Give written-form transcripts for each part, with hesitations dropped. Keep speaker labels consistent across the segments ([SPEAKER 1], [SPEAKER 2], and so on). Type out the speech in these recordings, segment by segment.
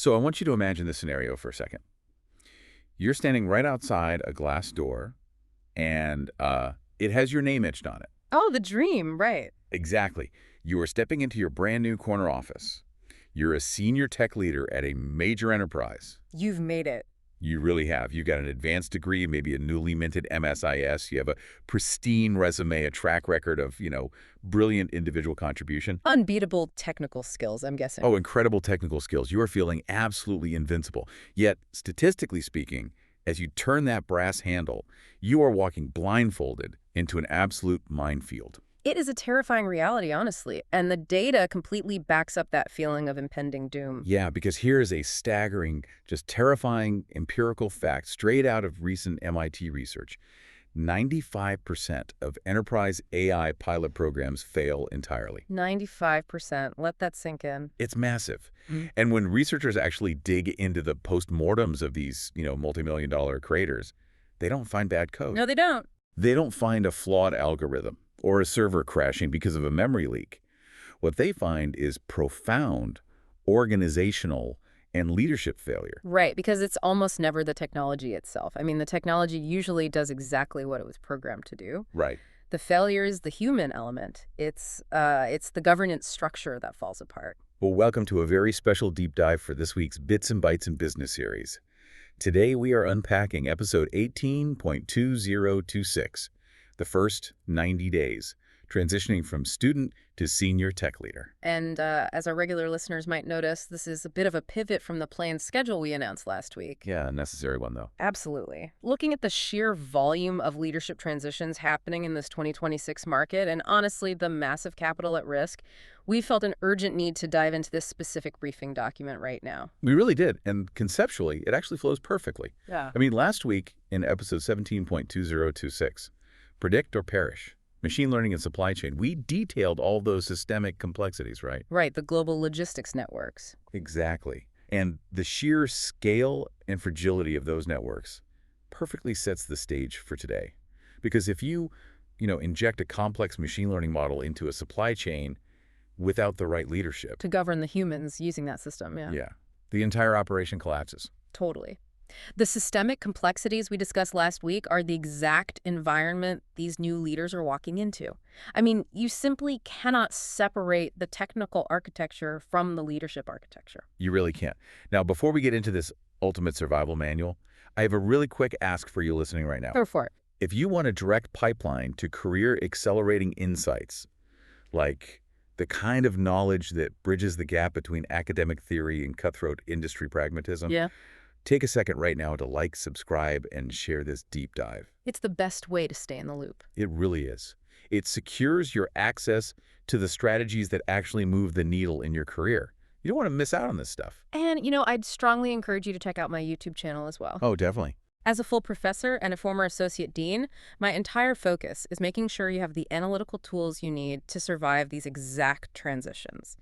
[SPEAKER 1] So I want you to imagine this scenario for a second. You're standing right outside a glass door, and it has your name etched on it.
[SPEAKER 2] Oh, the dream, right.
[SPEAKER 1] Exactly. You are stepping into your brand new corner office. You're a senior tech leader at a major enterprise.
[SPEAKER 2] You've made it.
[SPEAKER 1] You really have. You've got an advanced degree, maybe a newly minted MSIS. You have a pristine resume, a track record of, brilliant individual contribution.
[SPEAKER 2] Unbeatable technical skills, I'm guessing.
[SPEAKER 1] Oh, incredible technical skills. You are feeling absolutely invincible. Yet, statistically speaking, as you turn that brass handle, you are walking blindfolded into an absolute minefield.
[SPEAKER 2] It is a terrifying reality, honestly, and the data completely backs up that feeling of impending doom.
[SPEAKER 1] Yeah, because here is a staggering, just terrifying empirical fact straight out of recent MIT research. 95% of enterprise AI pilot programs fail entirely.
[SPEAKER 2] 95%. Let that sink in.
[SPEAKER 1] It's massive. And when researchers actually dig into the postmortems of these, multi-million-dollar creators, they don't find bad code.
[SPEAKER 2] No, they don't.
[SPEAKER 1] They don't find a flawed algorithm or a server crashing because of a memory leak. What they find is profound organizational and leadership failure.
[SPEAKER 2] Right, because it's almost never the technology itself. I mean, the technology usually does exactly what it was programmed to do.
[SPEAKER 1] Right.
[SPEAKER 2] The failure is the human element. It's the governance structure that falls apart.
[SPEAKER 1] Well, welcome to a very special deep dive for this week's Bits and Bytes in Business series. Today we are unpacking episode 18.2026, the first 90 days, transitioning from student to senior tech leader.
[SPEAKER 2] And as our regular listeners might notice, this is a bit of a pivot from the planned schedule we announced last week.
[SPEAKER 1] Yeah, a necessary one, though.
[SPEAKER 2] Absolutely. Looking at the sheer volume of leadership transitions happening in this 2026 market, and honestly, the massive capital at risk, we felt an urgent need to dive into this specific briefing document right now.
[SPEAKER 1] We really did, and conceptually, it actually flows perfectly.
[SPEAKER 2] Yeah.
[SPEAKER 1] I mean, last week in episode 17.2026, Predict or Perish, Machine Learning and Supply Chain, we detailed all those systemic complexities, right?
[SPEAKER 2] Right, the global logistics networks.
[SPEAKER 1] Exactly. And the sheer scale and fragility of those networks perfectly sets the stage for today. Because if you, inject a complex machine learning model into a supply chain without the right leadership.
[SPEAKER 2] To govern the humans using that system, yeah.
[SPEAKER 1] Yeah. The entire operation collapses.
[SPEAKER 2] Totally. The systemic complexities we discussed last week are the exact environment these new leaders are walking into. I mean, you simply cannot separate the technical architecture from the leadership architecture.
[SPEAKER 1] You really can't. Now, before we get into this ultimate survival manual, I have a really quick ask for you listening right now.
[SPEAKER 2] Go for it.
[SPEAKER 1] If you want a direct pipeline to career-accelerating insights, like the kind of knowledge that bridges the gap between academic theory and cutthroat industry pragmatism,
[SPEAKER 2] Yeah.
[SPEAKER 1] take a second right now to like, subscribe, and share this deep dive.
[SPEAKER 2] It's the best way to stay in the loop.
[SPEAKER 1] It really is. It secures your access to the strategies that actually move the needle in your career. You don't want to miss out on this stuff.
[SPEAKER 2] And, I'd strongly encourage you to check out my YouTube channel as well.
[SPEAKER 1] Oh, definitely.
[SPEAKER 2] As a full professor and a former associate dean, my entire focus is making sure you have the analytical tools you need to survive these exact transitions.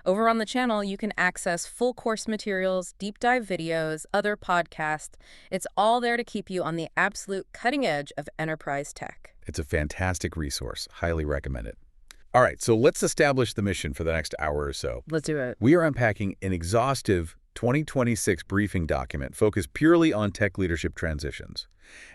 [SPEAKER 2] Over on the channel, you can access full course materials, deep dive videos, other podcasts. It's all there to keep you on the absolute cutting edge of enterprise tech.
[SPEAKER 1] It's a fantastic resource. Highly recommend it. All right, so let's establish the mission for the next hour or so.
[SPEAKER 2] Let's do it.
[SPEAKER 1] We are unpacking an exhaustive 2026 briefing document focused purely on tech leadership transitions.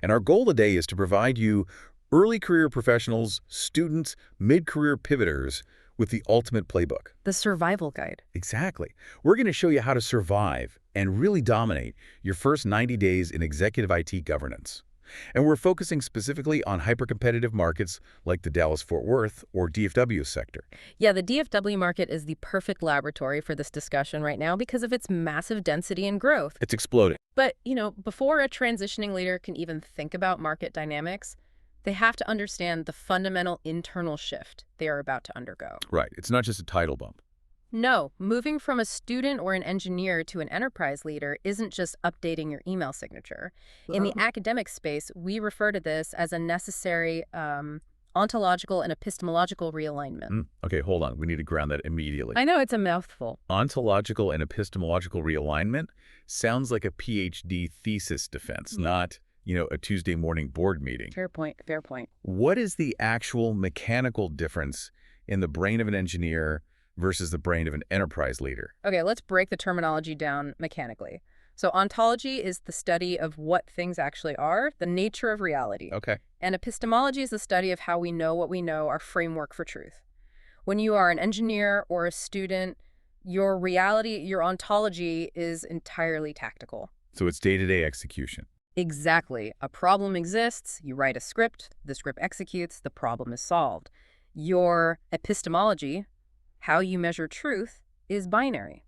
[SPEAKER 1] And our goal today is to provide you early career professionals, students, mid-career pivoters with the ultimate playbook.
[SPEAKER 2] The survival guide.
[SPEAKER 1] Exactly. We're going to show you how to survive and really dominate your first 90 days in executive IT governance. And we're focusing specifically on hyper-competitive markets like the Dallas-Fort Worth or DFW sector.
[SPEAKER 2] Yeah, the DFW market is the perfect laboratory for this discussion right now because of its massive density and growth.
[SPEAKER 1] It's exploding.
[SPEAKER 2] But, before a transitioning leader can even think about market dynamics, they have to understand the fundamental internal shift they are about to undergo.
[SPEAKER 1] Right. It's not just a title bump.
[SPEAKER 2] No, moving from a student or an engineer to an enterprise leader isn't just updating your email signature. In the academic space, we refer to this as a necessary ontological and epistemological realignment.
[SPEAKER 1] Okay, hold on. We need to ground that immediately.
[SPEAKER 2] I know, it's a mouthful.
[SPEAKER 1] Ontological and epistemological realignment sounds like a PhD thesis defense, not, a Tuesday morning board meeting.
[SPEAKER 2] Fair point, fair point.
[SPEAKER 1] What is the actual mechanical difference in the brain of an engineer versus the brain of an enterprise leader?
[SPEAKER 2] Okay, let's break the terminology down mechanically. So ontology is the study of what things actually are, the nature of reality.
[SPEAKER 1] Okay.
[SPEAKER 2] And epistemology is the study of how we know what we know, our framework for truth. When you are an engineer or a student, your reality, your ontology is entirely tactical.
[SPEAKER 1] So it's day-to-day execution.
[SPEAKER 2] Exactly. A problem exists, you write a script, the script executes, the problem is solved. Your epistemology, how you measure truth, is binary.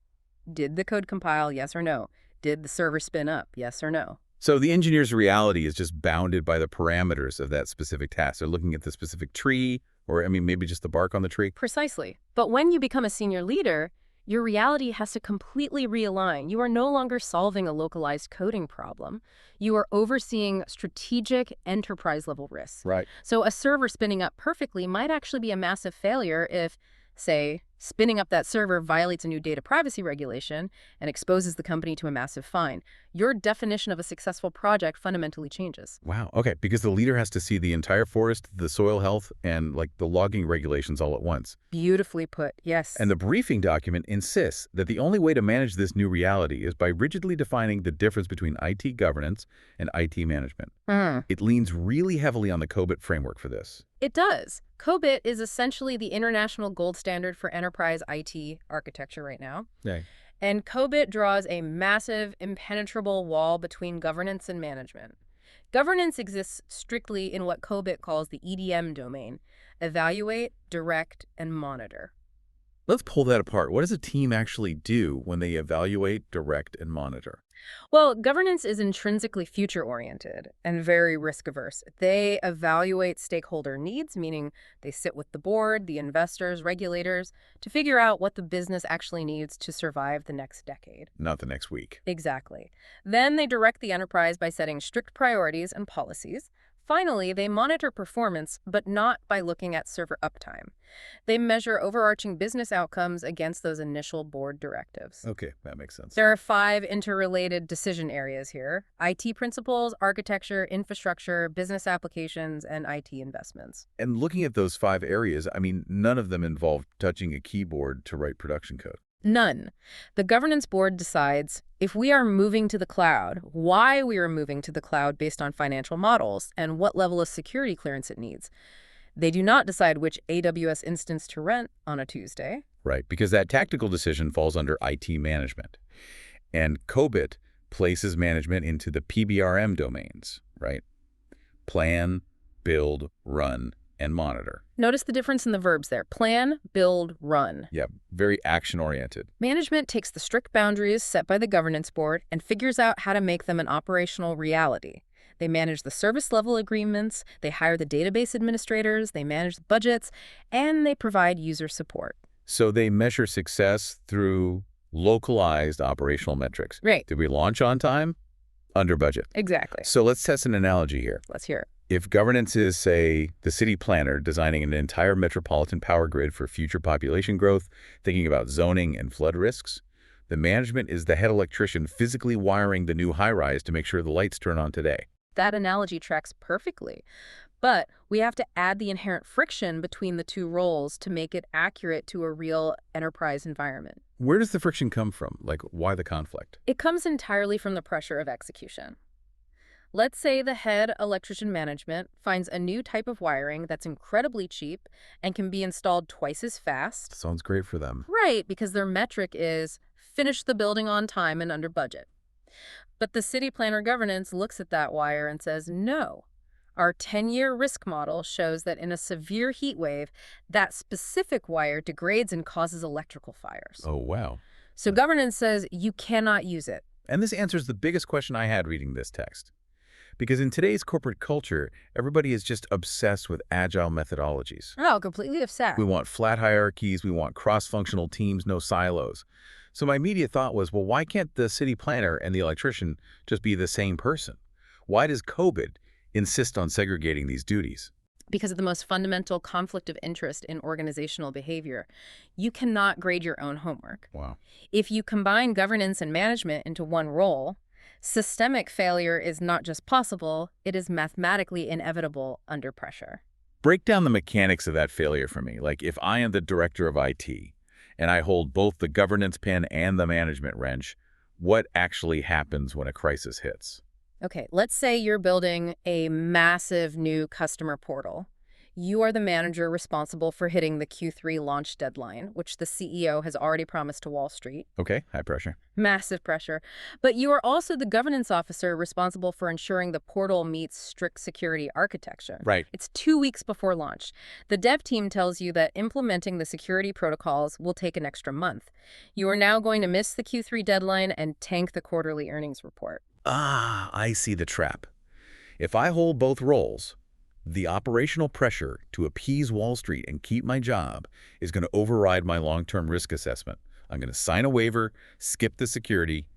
[SPEAKER 2] Did the code compile, yes or no? Did the server spin up, yes or no?
[SPEAKER 1] So the engineer's reality is just bounded by the parameters of that specific task. They're looking at the specific tree, or, I mean, maybe just the bark on the tree.
[SPEAKER 2] Precisely. But when you become a senior leader, your reality has to completely realign. You are no longer solving a localized coding problem. You are overseeing strategic enterprise-level risks.
[SPEAKER 1] Right.
[SPEAKER 2] So a server spinning up perfectly might actually be a massive failure if, say, spinning up that server violates a new data privacy regulation and exposes the company to a massive fine. Your definition of a successful project fundamentally changes.
[SPEAKER 1] Wow. Okay. Because the leader has to see the entire forest, the soil health, and like the logging regulations all at once.
[SPEAKER 2] Beautifully put, yes.
[SPEAKER 1] And the briefing document insists that the only way to manage this new reality is by rigidly defining the difference between IT governance and IT management. It leans really heavily on the Cobit framework for this.
[SPEAKER 2] It does. COBIT is essentially the international gold standard for enterprise IT architecture right now.
[SPEAKER 1] Okay.
[SPEAKER 2] And COBIT draws a massive, impenetrable wall between governance and management. Governance exists strictly in what COBIT calls the EDM domain: evaluate, direct, and monitor.
[SPEAKER 1] Let's pull that apart. What does a team actually do when they evaluate, direct, and monitor?
[SPEAKER 2] Well, governance is intrinsically future-oriented and very risk-averse. They evaluate stakeholder needs, meaning they sit with the board, the investors, regulators, to figure out what the business actually needs to survive the next decade.
[SPEAKER 1] Not the next week.
[SPEAKER 2] Exactly. Then they direct the enterprise by setting strict priorities and policies. Finally, they monitor performance, but not by looking at server uptime. They measure overarching business outcomes against those initial board directives.
[SPEAKER 1] Okay, that makes sense.
[SPEAKER 2] There are 5 interrelated decision areas here: IT principles, architecture, infrastructure, business applications, and IT investments.
[SPEAKER 1] And looking at those 5 areas, I mean, none of them involve touching a keyboard to write production code.
[SPEAKER 2] None. The governance board decides if we are moving to the cloud, why we are moving to the cloud based on financial models, and what level of security clearance it needs. They do not decide which AWS instance to rent on a Tuesday.
[SPEAKER 1] Right, because that tactical decision falls under IT management. And COBIT places management into the PBRM domains, right? Plan, build, run, and monitor.
[SPEAKER 2] Notice the difference in the verbs there: plan, build, run.
[SPEAKER 1] Yeah, very action-oriented.
[SPEAKER 2] Management takes the strict boundaries set by the governance board and figures out how to make them an operational reality. They manage the service level agreements, they hire the database administrators, they manage the budgets, and they provide user support.
[SPEAKER 1] So they measure success through localized operational metrics.
[SPEAKER 2] Right.
[SPEAKER 1] Did we launch on time? Under budget.
[SPEAKER 2] Exactly.
[SPEAKER 1] So let's test an analogy here.
[SPEAKER 2] Let's hear it.
[SPEAKER 1] If governance is, say, the city planner designing an entire metropolitan power grid for future population growth, thinking about zoning and flood risks, the management is the head electrician physically wiring the new high-rise to make sure the lights turn on today.
[SPEAKER 2] That analogy tracks perfectly. But we have to add the inherent friction between the two roles to make it accurate to a real enterprise environment.
[SPEAKER 1] Where does the friction come from? Like, why the conflict?
[SPEAKER 2] It comes entirely from the pressure of execution. Let's say the head electrician management finds a new type of wiring that's incredibly cheap and can be installed twice as fast.
[SPEAKER 1] Sounds great for them.
[SPEAKER 2] Right, because their metric is finish the building on time and under budget. But the city planner governance looks at that wire and says, no. Our 10-year risk model shows that in a severe heat wave, that specific wire degrades and causes electrical fires.
[SPEAKER 1] Oh, wow.
[SPEAKER 2] So governance says you cannot use it.
[SPEAKER 1] And this answers the biggest question I had reading this text. Because in today's corporate culture, everybody is just obsessed with agile methodologies.
[SPEAKER 2] Oh, completely upset.
[SPEAKER 1] We want flat hierarchies, we want cross-functional teams, no silos. So my immediate thought was, well, why can't the city planner and the electrician just be the same person? Why does COBIT insist on segregating these duties?
[SPEAKER 2] Because of the most fundamental conflict of interest in organizational behavior. You cannot grade your own homework.
[SPEAKER 1] Wow.
[SPEAKER 2] If you combine governance and management into one role, systemic failure is not just possible, it is mathematically inevitable under pressure.
[SPEAKER 1] Break down the mechanics of that failure for me. Like if I am the director of IT and I hold both the governance pin and the management wrench, what actually happens when a crisis hits?
[SPEAKER 2] Okay, let's say you're building a massive new customer portal. You are the manager responsible for hitting the Q3 launch deadline, which the CEO has already promised to Wall Street.
[SPEAKER 1] Okay, high pressure.
[SPEAKER 2] Massive pressure. But you are also the governance officer responsible for ensuring the portal meets strict security architecture.
[SPEAKER 1] Right.
[SPEAKER 2] It's 2 weeks before launch. The dev team tells you that implementing the security protocols will take an extra month. You are now going to miss the Q3 deadline and tank the quarterly earnings report.
[SPEAKER 1] Ah, I see the trap. If I hold both roles, the operational pressure to appease Wall Street and keep my job is going to override my long-term risk assessment. I'm going to sign a waiver, skip the security,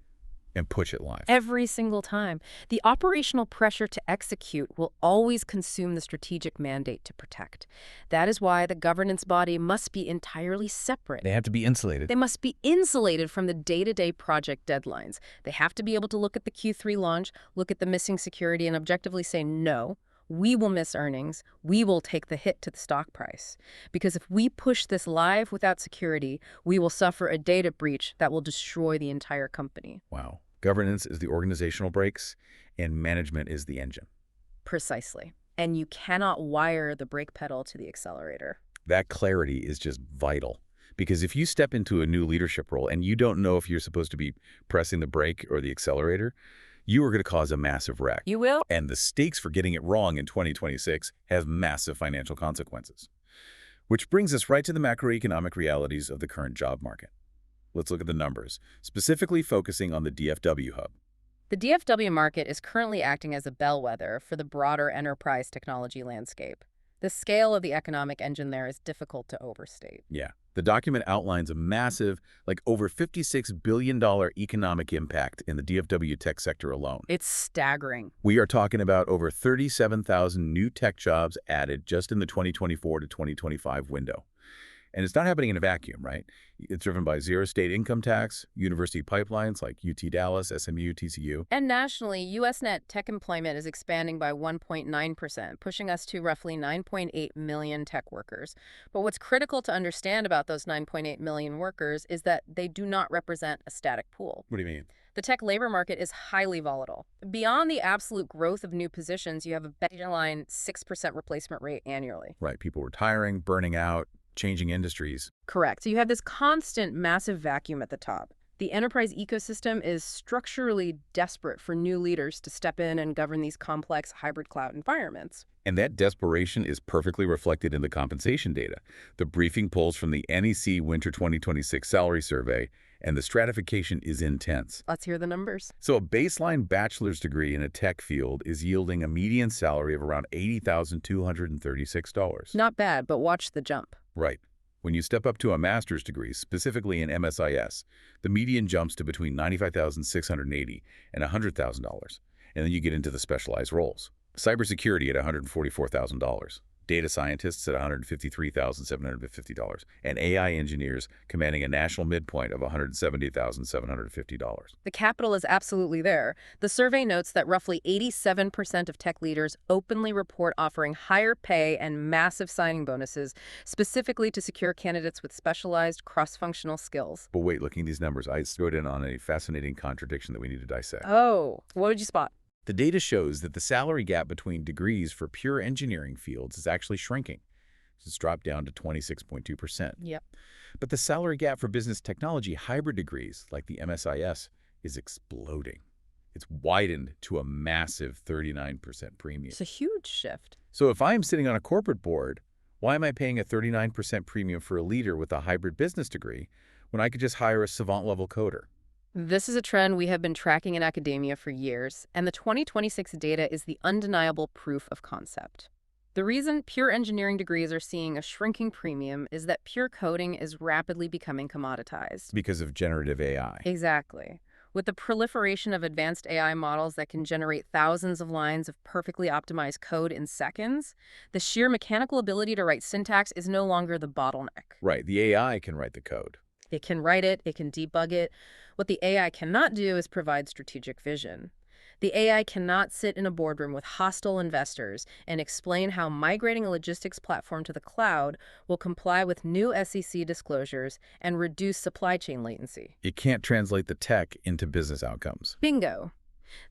[SPEAKER 1] and push it live.
[SPEAKER 2] Every single time. The operational pressure to execute will always consume the strategic mandate to protect. That is why the governance body must be entirely separate.
[SPEAKER 1] They have to be insulated.
[SPEAKER 2] They must be insulated from the day-to-day project deadlines. They have to be able to look at the Q3 launch, look at the missing security, and objectively say, no, we will miss earnings. We will take the hit to the stock price. Because if we push this live without security, we will suffer a data breach that will destroy the entire company.
[SPEAKER 1] Wow. Governance is the organizational brakes, and management is the engine.
[SPEAKER 2] Precisely. And you cannot wire the brake pedal to the accelerator.
[SPEAKER 1] That clarity is just vital. Because if you step into a new leadership role and you don't know if you're supposed to be pressing the brake or the accelerator, you are going to cause a massive wreck.
[SPEAKER 2] You will?
[SPEAKER 1] And the stakes for getting it wrong in 2026 have massive financial consequences. Which brings us right to the macroeconomic realities of the current job market. Let's look at the numbers, specifically focusing on the DFW hub.
[SPEAKER 2] The DFW market is currently acting as a bellwether for the broader enterprise technology landscape. The scale of the economic engine there is difficult to overstate.
[SPEAKER 1] Yeah. The document outlines a massive, over $56 billion economic impact in the DFW tech sector alone.
[SPEAKER 2] It's staggering.
[SPEAKER 1] We are talking about over 37,000 new tech jobs added just in the 2024 to 2025 window. And it's not happening in a vacuum, right? It's driven by zero state income tax, university pipelines like UT Dallas, SMU, TCU.
[SPEAKER 2] And nationally, U.S. net tech employment is expanding by 1.9%, pushing us to roughly 9.8 million tech workers. But what's critical to understand about those 9.8 million workers is that they do not represent a static pool.
[SPEAKER 1] What do you mean?
[SPEAKER 2] The tech labor market is highly volatile. Beyond the absolute growth of new positions, you have a baseline 6% replacement rate annually.
[SPEAKER 1] Right. People retiring, burning out, changing industries.
[SPEAKER 2] Correct. So you have this constant massive vacuum at the top. The enterprise ecosystem is structurally desperate for new leaders to step in and govern these complex hybrid cloud environments.
[SPEAKER 1] And that desperation is perfectly reflected in the compensation data. The briefing polls from the NEC Winter 2026 Salary Survey, and the stratification is intense.
[SPEAKER 2] Let's hear the numbers.
[SPEAKER 1] So a baseline bachelor's degree in a tech field is yielding a median salary of around $80,236.
[SPEAKER 2] Not bad, but watch the jump.
[SPEAKER 1] Right. When you step up to a master's degree, specifically in MSIS, the median jumps to between $95,680 and $100,000. And then you get into the specialized roles. Cybersecurity at $144,000. Data scientists at $153,750, and AI engineers commanding a national midpoint of $170,750.
[SPEAKER 2] The capital is absolutely there. The survey notes that roughly 87% of tech leaders openly report offering higher pay and massive signing bonuses, specifically to secure candidates with specialized cross-functional skills.
[SPEAKER 1] But wait, looking at these numbers, I zeroed in on a fascinating contradiction that we need to dissect.
[SPEAKER 2] Oh, what did you spot?
[SPEAKER 1] The data shows that the salary gap between degrees for pure engineering fields is actually shrinking. It's dropped down to 26.2%.
[SPEAKER 2] Yep.
[SPEAKER 1] But the salary gap for business technology hybrid degrees, like the MSIS, is exploding. It's widened to a massive 39% premium.
[SPEAKER 2] It's a huge shift.
[SPEAKER 1] So if I'm sitting on a corporate board, why am I paying a 39% premium for a leader with a hybrid business degree when I could just hire a savant-level coder?
[SPEAKER 2] This is a trend we have been tracking in academia for years, and the 2026 data is the undeniable proof of concept. The reason pure engineering degrees are seeing a shrinking premium is that pure coding is rapidly becoming commoditized.
[SPEAKER 1] Because of generative AI.
[SPEAKER 2] Exactly. With the proliferation of advanced AI models that can generate thousands of lines of perfectly optimized code in seconds, the sheer mechanical ability to write syntax is no longer the bottleneck.
[SPEAKER 1] Right, the AI can write the code.
[SPEAKER 2] It can write it, it can debug it. What the AI cannot do is provide strategic vision. The AI cannot sit in a boardroom with hostile investors and explain how migrating a logistics platform to the cloud will comply with new SEC disclosures and reduce supply chain latency.
[SPEAKER 1] It can't translate the tech into business outcomes.
[SPEAKER 2] Bingo.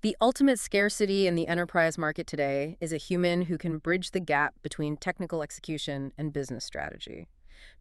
[SPEAKER 2] The ultimate scarcity in the enterprise market today is a human who can bridge the gap between technical execution and business strategy.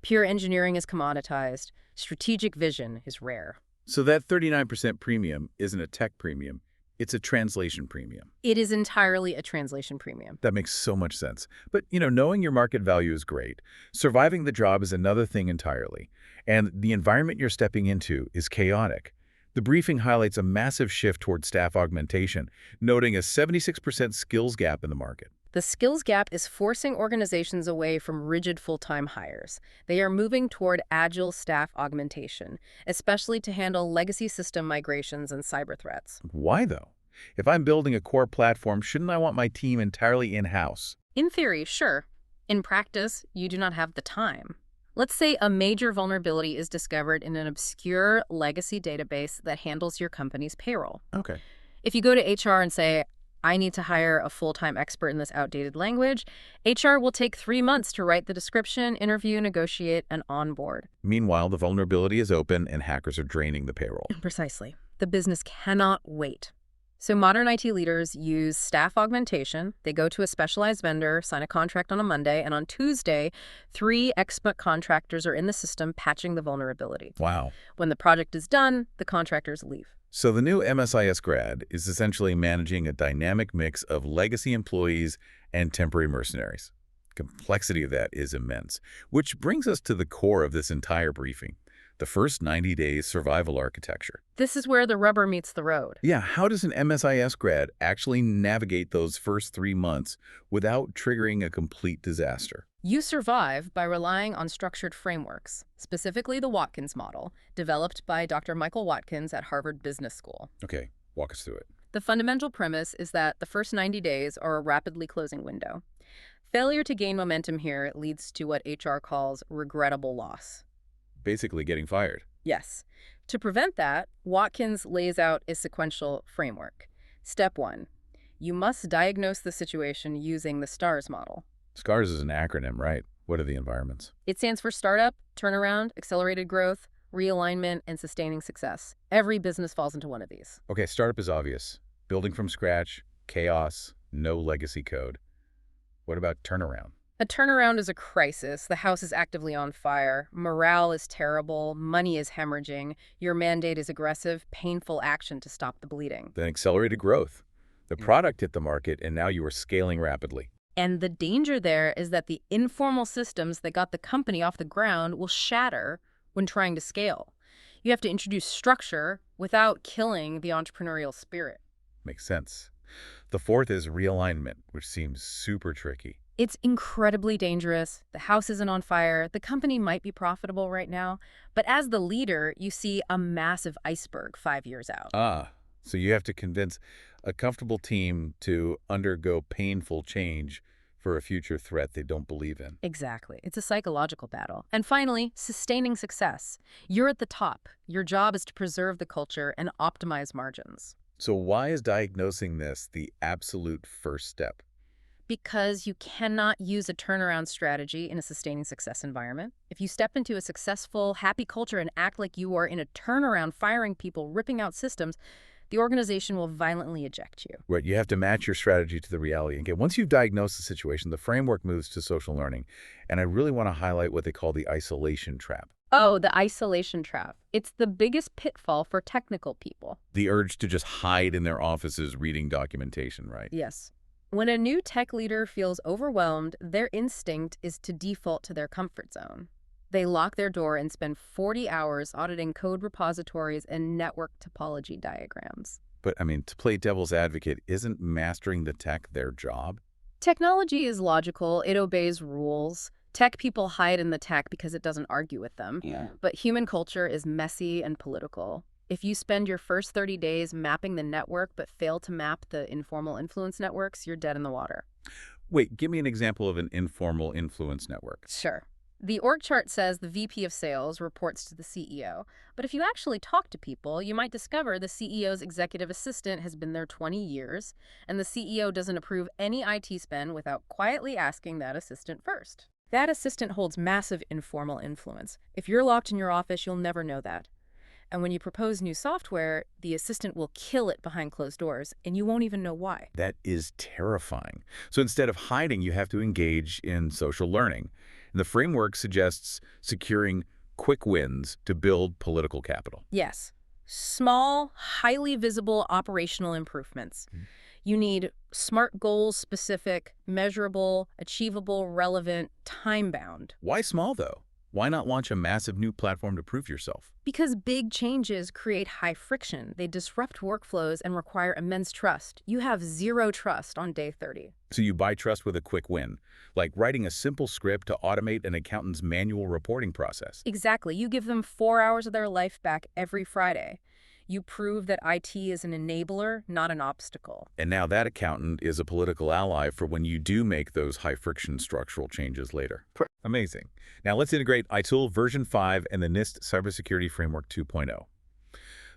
[SPEAKER 2] Pure engineering is commoditized. Strategic vision is rare.
[SPEAKER 1] So that 39% premium isn't a tech premium. It's a translation premium.
[SPEAKER 2] It is entirely a translation premium.
[SPEAKER 1] That makes so much sense. But, knowing your market value is great. Surviving the job is another thing entirely. And the environment you're stepping into is chaotic. The briefing highlights a massive shift toward staff augmentation, noting a 76% skills gap in the market.
[SPEAKER 2] The skills gap is forcing organizations away from rigid full-time hires. They are moving toward agile staff augmentation, especially to handle legacy system migrations and cyber threats.
[SPEAKER 1] Why, though? If I'm building a core platform, shouldn't I want my team entirely in-house?
[SPEAKER 2] In theory, sure. In practice, you do not have the time. Let's say a major vulnerability is discovered in an obscure legacy database that handles your company's payroll.
[SPEAKER 1] Okay.
[SPEAKER 2] If you go to HR and say, I need to hire a full-time expert in this outdated language, HR will take 3 months to write the description, interview, negotiate, and onboard.
[SPEAKER 1] Meanwhile, the vulnerability is open and hackers are draining the payroll.
[SPEAKER 2] Precisely. The business cannot wait. So modern IT leaders use staff augmentation. They go to a specialized vendor, sign a contract on a Monday, and on Tuesday, 3 expert contractors are in the system patching the vulnerability.
[SPEAKER 1] Wow.
[SPEAKER 2] When the project is done, the contractors leave.
[SPEAKER 1] So the new MSIS grad is essentially managing a dynamic mix of legacy employees and temporary mercenaries. The complexity of that is immense, which brings us to the core of this entire briefing. The first 90 days survival architecture.
[SPEAKER 2] This is where the rubber meets the road.
[SPEAKER 1] Yeah, how does an MSIS grad actually navigate those first 3 months without triggering a complete disaster?
[SPEAKER 2] You survive by relying on structured frameworks, specifically the Watkins model, developed by Dr. Michael Watkins at Harvard Business School.
[SPEAKER 1] Okay, walk us through it.
[SPEAKER 2] The fundamental premise is that the first 90 days are a rapidly closing window. Failure to gain momentum here leads to what HR calls regrettable loss.
[SPEAKER 1] Basically getting fired.
[SPEAKER 2] Yes. To prevent that, Watkins lays out a sequential framework. Step 1. You must diagnose the situation using the STARS model.
[SPEAKER 1] SCARS is an acronym, right? What are the environments?
[SPEAKER 2] It stands for startup, turnaround, accelerated growth, realignment, and sustaining success. Every business falls into one of these.
[SPEAKER 1] Okay, startup is obvious. Building from scratch, chaos, no legacy code. What about turnaround?
[SPEAKER 2] A turnaround is a crisis. The house is actively on fire. Morale is terrible. Money is hemorrhaging. Your mandate is aggressive, painful action to stop the bleeding.
[SPEAKER 1] Then accelerated growth. The product hit the market, and now you are scaling rapidly.
[SPEAKER 2] And the danger there is that the informal systems that got the company off the ground will shatter when trying to scale. You have to introduce structure without killing the entrepreneurial spirit.
[SPEAKER 1] Makes sense. The fourth is realignment, which seems super tricky.
[SPEAKER 2] It's incredibly dangerous. The house isn't on fire. The company might be profitable right now. But as the leader, you see a massive iceberg 5 years out.
[SPEAKER 1] So you have to convince a comfortable team to undergo painful change for a future threat they don't believe in.
[SPEAKER 2] Exactly. It's a psychological battle. And finally, sustaining success. You're at the top. Your job is to preserve the culture and optimize margins.
[SPEAKER 1] So why is diagnosing this the absolute first step?
[SPEAKER 2] Because you cannot use a turnaround strategy in a sustaining success environment. If you step into a successful, happy culture and act like you are in a turnaround, firing people, ripping out systems, the organization will violently eject you.
[SPEAKER 1] Right, you have to match your strategy to the reality. And once you've diagnosed the situation, the framework moves to social learning. And I really want to highlight what they call the isolation trap.
[SPEAKER 2] Oh, the isolation trap. It's the biggest pitfall for technical people.
[SPEAKER 1] The urge to just hide in their offices reading documentation, right?
[SPEAKER 2] Yes. When a new tech leader feels overwhelmed, their instinct is to default to their comfort zone. They lock their door and spend 40 hours auditing code repositories and network topology diagrams.
[SPEAKER 1] But, to play devil's advocate, isn't mastering the tech their job?
[SPEAKER 2] Technology is logical. It obeys rules. Tech people hide in the tech because it doesn't argue with them.
[SPEAKER 3] Yeah.
[SPEAKER 2] But human culture is messy and political. If you spend your first 30 days mapping the network but fail to map the informal influence networks, you're dead in the water.
[SPEAKER 1] Wait, give me an example of an informal influence network.
[SPEAKER 2] Sure. The org chart says the VP of Sales reports to the CEO, but if you actually talk to people, you might discover the CEO's executive assistant has been there 20 years, and the CEO doesn't approve any IT spend without quietly asking that assistant first. That assistant holds massive informal influence. If you're locked in your office, you'll never know that. And when you propose new software, the assistant will kill it behind closed doors, and you won't even know why.
[SPEAKER 1] That is terrifying. So instead of hiding, you have to engage in social learning. And the framework suggests securing quick wins to build political capital.
[SPEAKER 2] Yes. Small, highly visible operational improvements. You need SMART goals, specific, measurable, achievable, relevant, time-bound.
[SPEAKER 1] Why small, though? Why not launch a massive new platform to prove yourself?
[SPEAKER 2] Because big changes create high friction. They disrupt workflows and require immense trust. You have zero trust on day 30.
[SPEAKER 1] So you buy trust with a quick win, like writing a simple script to automate an accountant's manual reporting process.
[SPEAKER 2] Exactly. You give them 4 hours of their life back every Friday. You prove that IT is an enabler, not an obstacle.
[SPEAKER 1] And now that accountant is a political ally for when you do make those high-friction structural changes later. Amazing. Now let's integrate ITIL version 5 and the NIST Cybersecurity Framework 2.0.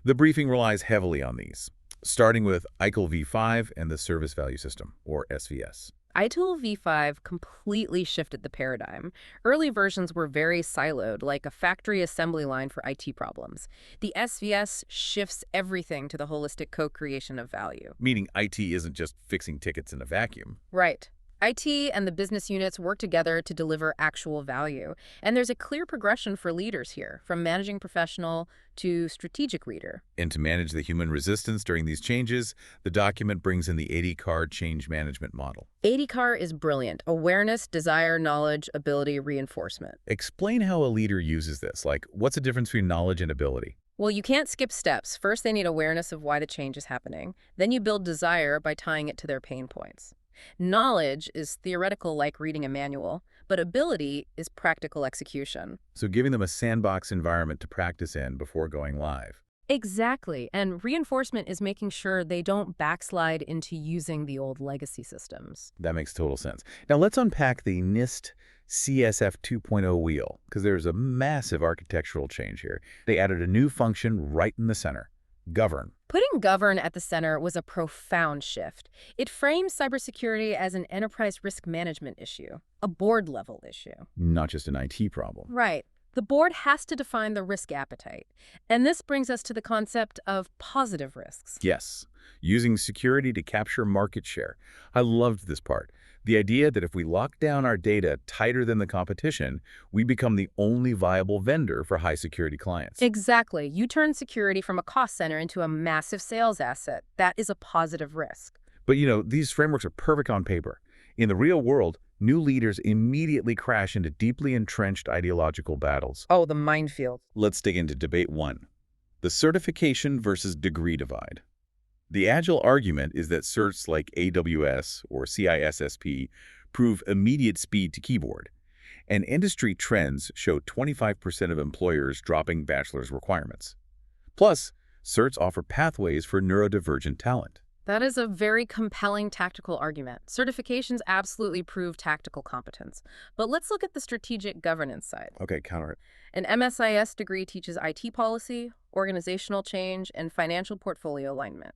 [SPEAKER 1] The briefing relies heavily on these, starting with ITIL v5 and the Service Value System, or SVS.
[SPEAKER 2] ITIL v5 completely shifted the paradigm. Early versions were very siloed, like a factory assembly line for IT problems. The SVS shifts everything to the holistic co-creation of value.
[SPEAKER 1] Meaning IT isn't just fixing tickets in a vacuum.
[SPEAKER 2] Right. IT and the business units work together to deliver actual value. And there's a clear progression for leaders here, from managing professional to strategic reader.
[SPEAKER 1] And to manage the human resistance during these changes, the document brings in the 80-CAR change management model.
[SPEAKER 2] 80-CAR is brilliant. Awareness, desire, knowledge, ability, reinforcement.
[SPEAKER 1] Explain how a leader uses this. Like, what's the difference between knowledge and ability?
[SPEAKER 2] Well, you can't skip steps. First, they need awareness of why the change is happening. Then you build desire by tying it to their pain points. Knowledge is theoretical, like reading a manual, but ability is practical execution.
[SPEAKER 1] So giving them a sandbox environment to practice in before going live.
[SPEAKER 2] Exactly. And reinforcement is making sure they don't backslide into using the old legacy systems.
[SPEAKER 1] That makes total sense. Now let's unpack the NIST CSF 2.0 wheel, because there's a massive architectural change here. They added a new function right in the center: govern.
[SPEAKER 2] Putting govern at the center was a profound shift. It frames cybersecurity as an enterprise risk management issue, a board-level issue.
[SPEAKER 1] Not just an IT problem.
[SPEAKER 2] Right. The board has to define the risk appetite. And this brings us to the concept of positive risks.
[SPEAKER 1] Yes, using security to capture market share. I loved this part. The idea that if we lock down our data tighter than the competition, we become the only viable vendor for high-security clients.
[SPEAKER 2] Exactly. You turn security from a cost center into a massive sales asset. That is a positive risk.
[SPEAKER 1] But, these frameworks are perfect on paper. In the real world, new leaders immediately crash into deeply entrenched ideological battles.
[SPEAKER 2] Oh, the minefield.
[SPEAKER 1] Let's dig into debate 1, the certification versus degree divide. The agile argument is that certs like AWS or CISSP prove immediate speed to keyboard, and industry trends show 25% of employers dropping bachelor's requirements. Plus, certs offer pathways for neurodivergent talent.
[SPEAKER 2] That is a very compelling tactical argument. Certifications absolutely prove tactical competence. But let's look at the strategic governance side.
[SPEAKER 1] Okay, counter it.
[SPEAKER 2] An MSIS degree teaches IT policy, organizational change, and financial portfolio alignment.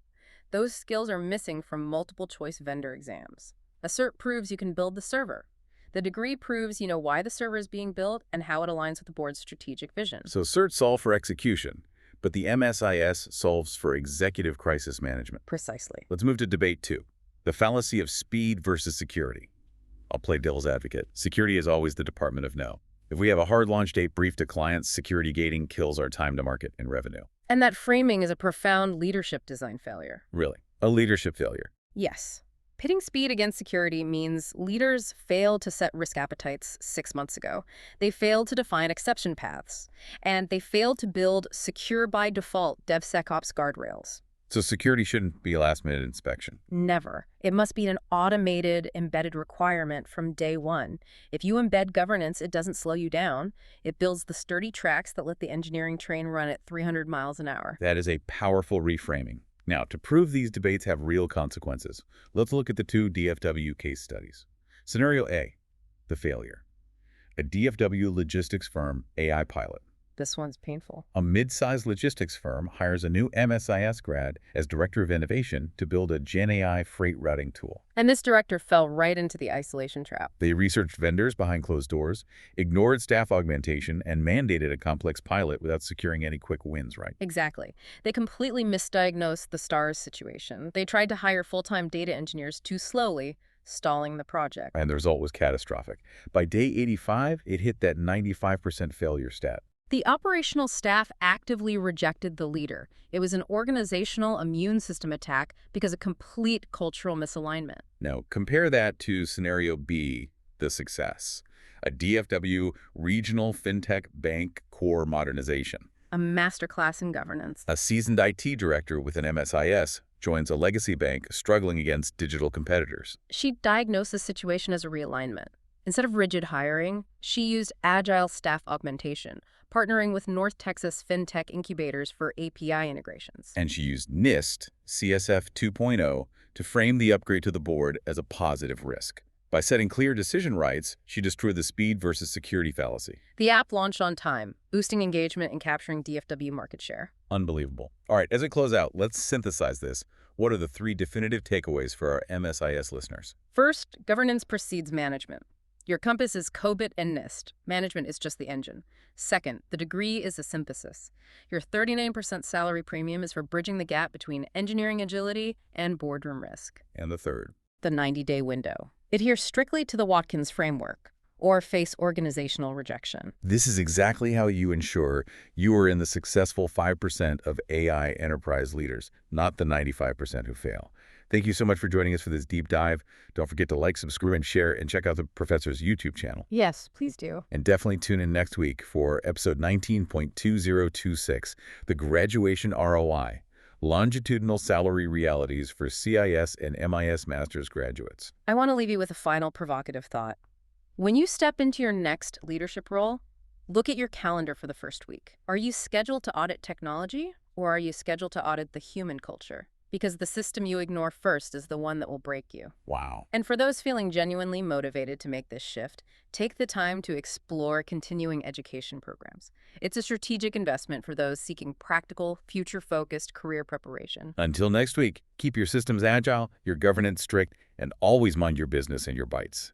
[SPEAKER 2] Those skills are missing from multiple-choice vendor exams. A cert proves you can build the server. The degree proves you know why the server is being built and how it aligns with the board's strategic vision.
[SPEAKER 1] So certs solve for execution, but the MSIS solves for executive crisis management.
[SPEAKER 2] Precisely.
[SPEAKER 1] Let's move to debate 2, the fallacy of speed versus security. I'll play devil's advocate. Security is always the department of no. If we have a hard launch date brief to clients, security gating kills our time to market and revenue.
[SPEAKER 2] And that framing is a profound leadership design failure.
[SPEAKER 1] Really? A leadership failure?
[SPEAKER 2] Yes. Pitting speed against security means leaders failed to set risk appetites 6 months ago. They failed to define exception paths. And they failed to build secure by default DevSecOps guardrails.
[SPEAKER 1] So security shouldn't be a last-minute inspection.
[SPEAKER 2] Never. It must be an automated, embedded requirement from day one. If you embed governance, it doesn't slow you down. It builds the sturdy tracks that let the engineering train run at 300 miles an hour.
[SPEAKER 1] That is a powerful reframing. Now, to prove these debates have real consequences, let's look at the 2 DFW case studies. Scenario A, the failure. a DFW logistics firm AI pilot.
[SPEAKER 2] This one's painful.
[SPEAKER 1] A mid-sized logistics firm hires a new MSIS grad as director of innovation to build a Gen AI freight routing tool.
[SPEAKER 2] And this director fell right into the isolation trap.
[SPEAKER 1] They researched vendors behind closed doors, ignored staff augmentation, and mandated a complex pilot without securing any quick wins, right?
[SPEAKER 2] Exactly. They completely misdiagnosed the STARS situation. They tried to hire full-time data engineers too slowly, stalling the project.
[SPEAKER 1] And the result was catastrophic. By day 85, it hit that 95% failure stat.
[SPEAKER 2] The operational staff actively rejected the leader. It was an organizational immune system attack because of complete cultural misalignment.
[SPEAKER 1] Now, compare that to scenario B, the success. A DFW regional fintech bank core modernization.
[SPEAKER 2] A masterclass in governance.
[SPEAKER 1] A seasoned IT director with an MSIS joins a legacy bank struggling against digital competitors.
[SPEAKER 2] She diagnosed the situation as a realignment. Instead of rigid hiring, she used agile staff augmentation, partnering with North Texas fintech incubators for API integrations.
[SPEAKER 1] And she used NIST CSF 2.0 to frame the upgrade to the board as a positive risk. By setting clear decision rights, she destroyed the speed versus security fallacy.
[SPEAKER 2] The app launched on time, boosting engagement and capturing DFW market share.
[SPEAKER 1] Unbelievable. All right, as we close out, let's synthesize this. What are the 3 definitive takeaways for our MSIS listeners?
[SPEAKER 2] First, governance precedes management. Your compass is COBIT and NIST. Management is just the engine. Second, the degree is a synthesis. Your 39% salary premium is for bridging the gap between engineering agility and boardroom risk.
[SPEAKER 1] And the third?
[SPEAKER 2] The 90-day window. Adhere strictly to the Watkins Framework, or face organizational rejection.
[SPEAKER 1] This is exactly how you ensure you are in the successful 5% of AI enterprise leaders, not the 95% who fail. Thank you so much for joining us for this deep dive. Don't forget to like, subscribe, and share, and check out the professor's YouTube channel.
[SPEAKER 2] Yes, please do.
[SPEAKER 1] And definitely tune in next week for episode 19.2026, the Graduation ROI, Longitudinal Salary Realities for CIS and MIS Master's Graduates.
[SPEAKER 2] I want to leave you with a final provocative thought. When you step into your next leadership role, look at your calendar for the first week. Are you scheduled to audit technology, or are you scheduled to audit the human culture? Because the system you ignore first is the one that will break you.
[SPEAKER 1] Wow.
[SPEAKER 2] And for those feeling genuinely motivated to make this shift, take the time to explore continuing education programs. It's a strategic investment for those seeking practical, future-focused career preparation.
[SPEAKER 1] Until next week, keep your systems agile, your governance strict, and always mind your business and your bites.